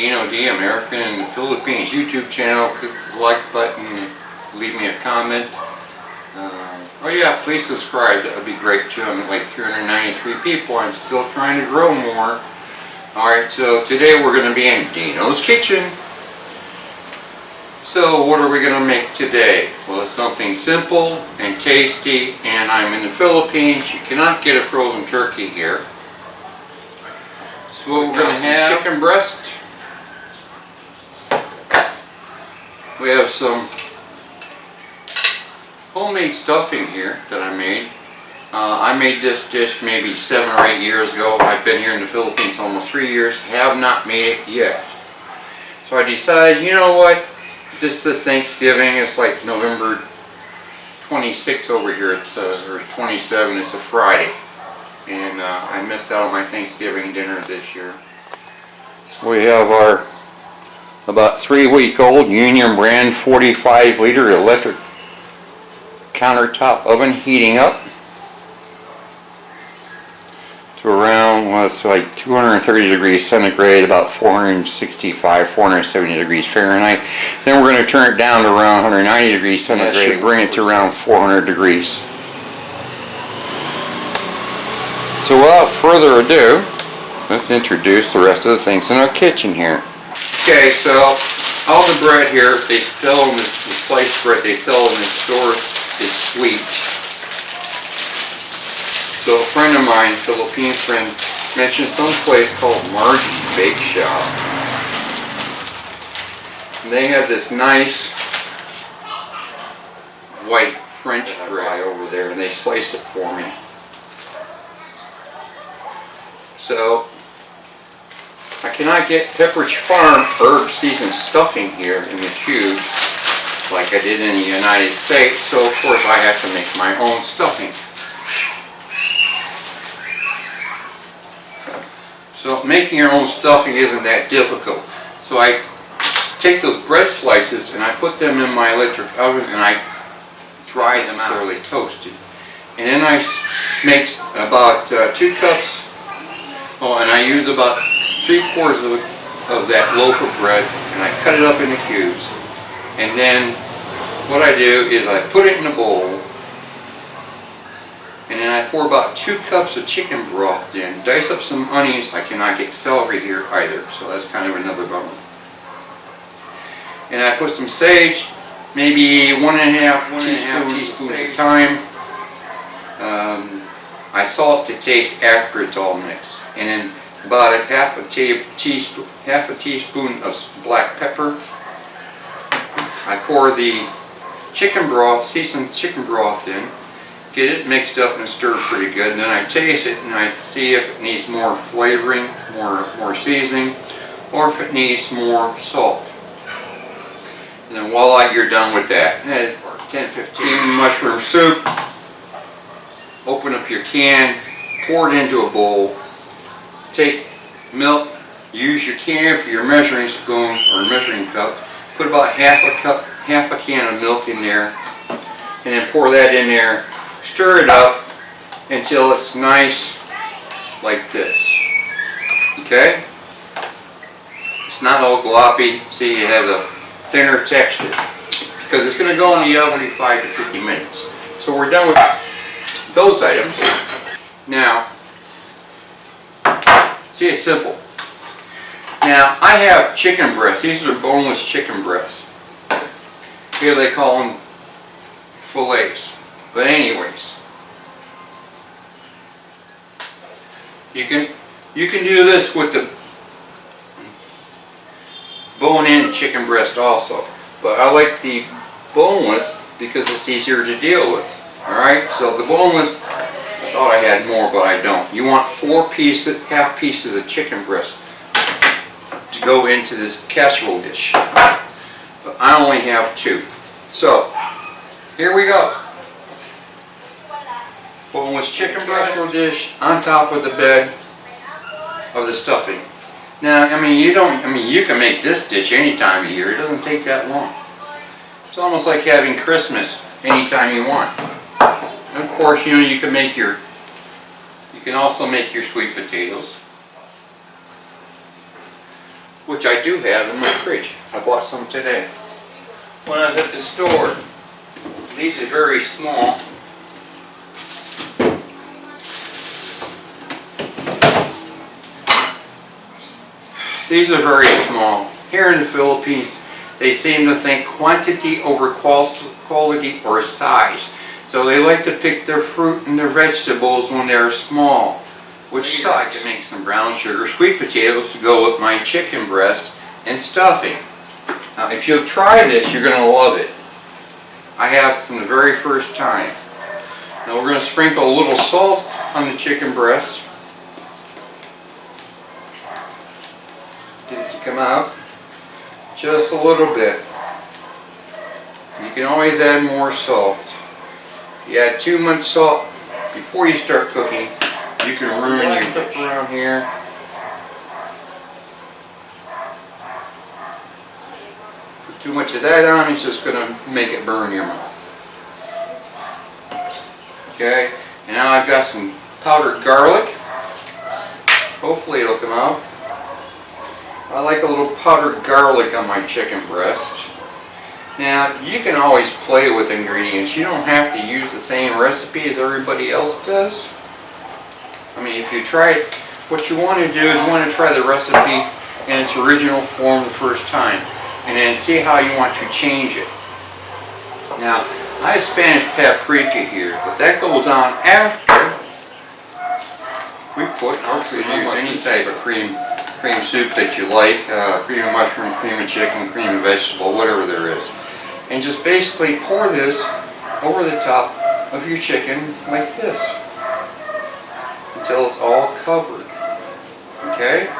Dino D, American in the Philippines YouTube channel. Click the like button, leave me a comment. Oh yeah, please subscribe, that would be great too. I'm at like 393 people, I'm still trying to grow more. Alright, so today we're going to be in Dino's kitchen. So what are we going to make today? Well, it's something simple and tasty, and I'm in the Philippines. You cannot get a frozen turkey here. So what we're going to have, chicken breast. We have some homemade stuffing here that I made. I made this dish maybe 7 or 8 years ago. I've been here in the Philippines almost 3 years. Have not made it yet. So I decided, you know what? This is Thanksgiving. It's like November 26 over here. It's or 27. It's a Friday, and I missed out on my Thanksgiving dinner this year. We have our about 3-week-old Union brand 45-liter electric countertop oven heating up to around, well, it's like 230 degrees centigrade, about 465, 470 degrees Fahrenheit. Then we're going to turn it down to around 190 degrees centigrade. That should bring it to around 400 degrees. So without further ado, let's introduce the rest of the things in our kitchen here. Okay, so all the bread here, they sell in the sliced bread they sell in the store is sweet. So a friend of mine, Philippine friend, mentioned some place called Margie's Bake Shop. And they have this nice white French bread over there, and they slice it for me. So I cannot get Pepperidge Farm herb seasoned stuffing here in the cubes like I did in the United States, so of course I have to make my own stuffing. So making your own stuffing isn't that difficult. So I take those bread slices and I put them in my electric oven and I dry them out so they're toasted. And then I make about 2 cups, and I use about 3/4 of that loaf of bread, and I cut it up into cubes. And then what I do is I put it in a bowl, and then I pour about 2 cups of chicken broth in, dice up some onions. I cannot get celery here either, so that's kind of another bummer. And I put some sage, maybe 1.5 teaspoons of thyme. I salt to taste after it's all mixed, and then about half a teaspoon of black pepper. I pour the chicken broth, seasoned chicken broth in, get it mixed up and stirred pretty good, and then I taste it and I see if it needs more flavoring, more seasoning, or if it needs more salt. And then voila, you're done with that. 10-15 mushroom soup. Open up your can, pour it into a bowl. Take milk, use your can for your measuring spoon or measuring cup. Put about half a can of milk in there, and then pour that in there. Stir it up until it's nice like this. Okay? It's not all gloppy. See, it has a thinner texture because it's going to go in the oven in 5 to 50 minutes. So we're done with those items. Now, see, it's simple. Now, I have chicken breasts. These are boneless chicken breasts. Here they call them fillets. But anyways, you can do this with the bone-in chicken breast also. But I like the boneless because it's easier to deal with. Alright, so the boneless, I thought I had more, but I don't. You want 4 pieces, half pieces of chicken breast to go into this casserole dish. But I only have 2. So, here we go. Boneless chicken breast dish on top of the bed of the stuffing. Now, you can make this dish any time of year. It doesn't take that long. It's almost like having Christmas anytime you want. And of course, you can also make your sweet potatoes. which I do have in my fridge. I bought some today. When I was at the store, these are very small. These are very small. Here in the Philippines, they seem to think quantity over quality or size. So they like to pick their fruit and their vegetables when they're small, which sucks. I can make some brown sugar sweet potatoes to go with my chicken breast and stuffing. Now, if you'll try this, you're going to love it. I have from the very first time. Now we're going to sprinkle a little salt on the chicken breast. Get it to come out just a little bit. You can always add more salt. If you add too much salt before you start cooking, you can ruin your dish. Around here. Put too much of that on, it's just going to make it burn your mouth. Okay, and now I've got some powdered garlic. Hopefully it'll come out. I like a little powdered garlic on my chicken breast. Now, you can always play with ingredients. You don't have to use the same recipe as everybody else does. I mean, if you try it, what you want to do is want to try the recipe in its original form the first time, and then see how you want to change it. Now, I have Spanish paprika here, but that goes on after we put, or you use any type of cream soup that you like, cream of mushroom, cream of chicken, cream of vegetable, whatever there is. And just basically pour this over the top of your chicken like this until it's all covered. Okay?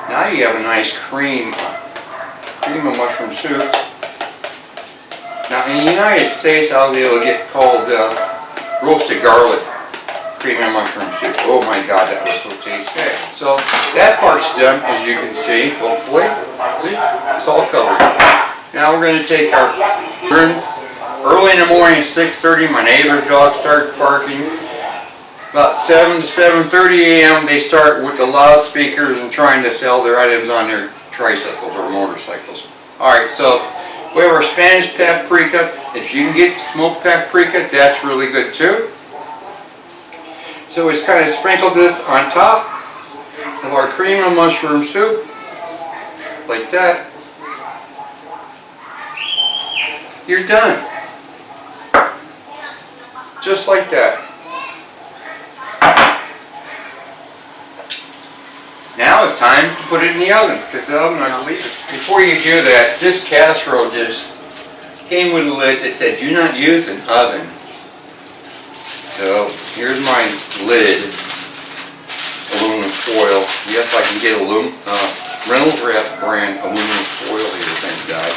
Now you have a nice cream of mushroom soup. Now in the United States, I was able to get called roasted garlic cream of mushroom soup. Oh my God, that was so tasty. Okay, so that part's done, as you can see, hopefully. See, it's all covered. Now we're going to take our, early in the morning, 6:30, my neighbor's dog starts barking. About 7 to 7:30 a.m. they start with the loudspeakers and trying to sell their items on their tricycles or motorcycles. Alright, so we have our Spanish paprika. If you can get smoked paprika, that's really good too. So we just kind of sprinkled this on top of our cream of mushroom soup, like that. You're done. Just like that. Now it's time to put it in the oven, because the oven, I believe it. Before you do that, this casserole just came with a lid that said, do not use an oven. So here's my lid, aluminum foil. Yes, I can get Reynolds Wrap brand aluminum foil here, thank God.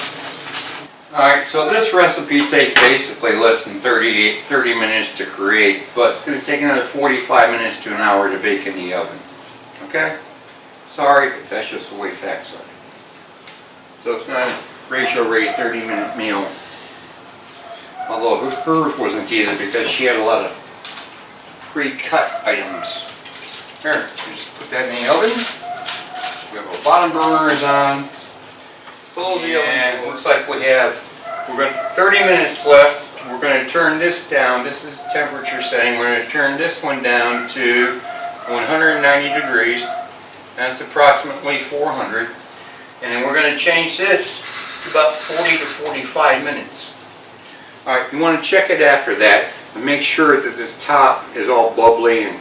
Alright, so this recipe takes basically less than 30 minutes to create, but it's going to take another 45 minutes to an hour to bake in the oven. Okay? Sorry, but that's just the way facts are. So it's not a ratio-rate 30-minute meal. Although hers wasn't either, because she had a lot of pre-cut items. Here, just put that in the oven. We have our bottom burners on. Close the oven. And it looks like we have 30 minutes left. We're going to turn this down. This is the temperature setting. We're going to turn this one down to 190 degrees. That's approximately 400. And then we're going to change this to about 40 to 45 minutes. Alright, you want to check it after that and make sure that this top is all bubbly and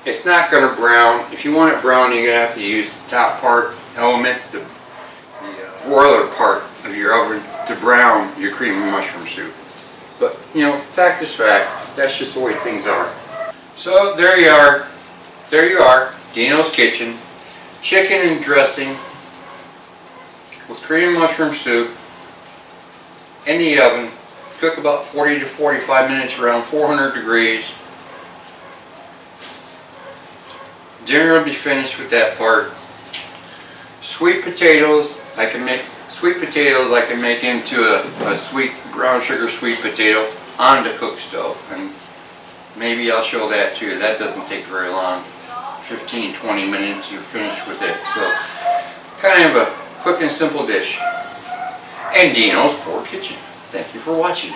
it's not going to brown. If you want it brown, you're going to have to use the top part element, the broiler part of your oven to brown your cream of mushroom soup. But, you know, fact is fact. That's just the way things are. So, there you are. There you are. Dino's Kitchen. Chicken and dressing with cream of mushroom soup in the oven. Cook about 40 to 45 minutes around 400 degrees. Dinner will be finished with that part. Sweet potatoes I can make into a sweet brown sugar sweet potato on the cook stove, and maybe I'll show that too. That doesn't take very long. 15-20 minutes, you're finished with it. So Kind of a quick and simple dish. And Dino's Poor Kitchen. Thank you for watching.